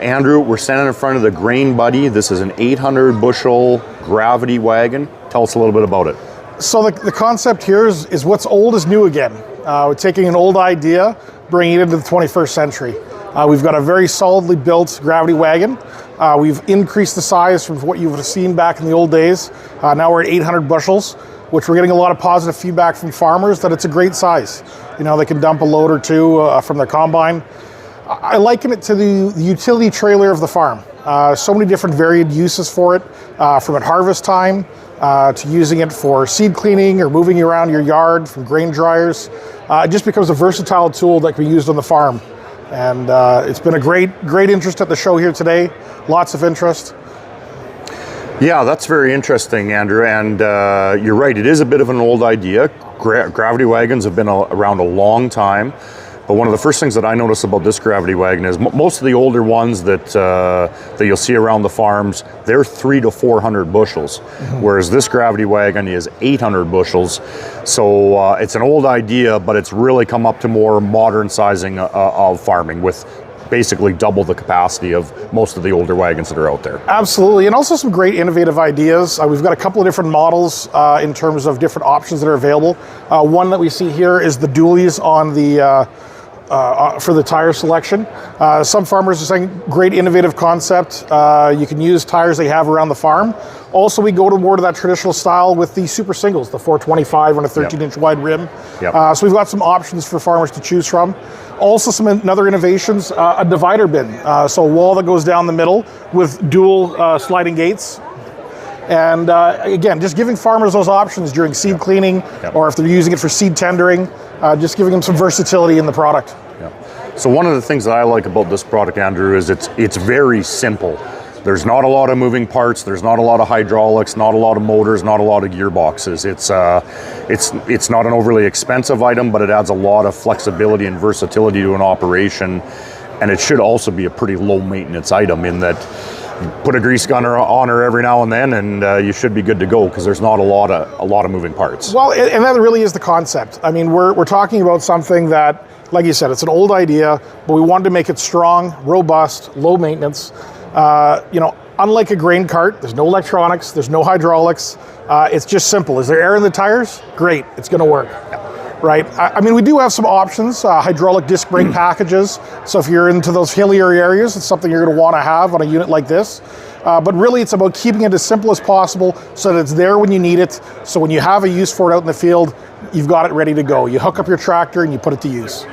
Andrew, we're standing in front of the Grain Buddy. This is an 800 bushel gravity wagon. Tell us a little bit about it. So the concept here is what's old is new again. We're taking an old idea, bringing it into the 21st century. We've got a very solidly built gravity wagon. We've increased the size from what you would have seen back in the old days. Now we're at 800 bushels, which we're getting a lot of positive feedback from farmers that it's a great size. You know, they can dump a load or two from their combine. I liken it to the utility trailer of the farm. So many different varied uses for it, from at harvest time to using it for seed cleaning or moving around your yard from grain dryers. It just becomes a versatile tool that can be used on the farm. And it's been a great interest at the show here today. Lots of interest. Yeah, that's very interesting, Andrew. And you're right, it is a bit of an old idea. Gravity wagons have been around a long time. But one of the first things that I notice about this gravity wagon is most of the older ones that you'll see around the farms, they're 300 to 400 bushels, whereas this gravity wagon is 800 bushels. So it's an old idea, but it's really come up to more modern sizing of farming with basically double the capacity of most of the older wagons that are out there. Absolutely, and also some great innovative ideas. We've got a couple of different models in terms of different options that are available. One that we see here is the dualies on the for the tire selection. Some farmers are saying great innovative concept. You can use tires they have around the farm. Also, we go to more to that traditional style with the super singles, the 425 on a 13-inch wide rim. So we've got some options for farmers to choose from. Also, some other innovations, a divider bin. So a wall that goes down the middle with dual sliding gates. And again, just giving farmers those options during seed cleaning, or if they're using it for seed tendering, just giving them some versatility in the product. So one of the things that I like about this product, Andrew, is it's very simple. There's not a lot of moving parts. There's not a lot of hydraulics, not a lot of motors, not a lot of gearboxes. It's not an overly expensive item, but it adds a lot of flexibility and versatility to an operation. And it should also be a pretty low maintenance item in that you put a grease gunner on her every now and then, and you should be good to go because there's not a lot of moving parts. Well, and that really is the concept. I mean, we're talking about something that, like you said, it's an old idea, but we wanted to make it strong, robust, low maintenance. You know, unlike a grain cart, there's no electronics, there's no hydraulics. It's just simple. Is there air in the tires? Great, it's going to work. Right? I mean, we do have some options, hydraulic disc brake packages. So if you're into those hillier areas, it's something you're going to want to have on a unit like this. But really, it's about keeping it as simple as possible so that it's there when you need it. So when you have a use for it out in the field, you've got it ready to go. You hook up your tractor and you put it to use.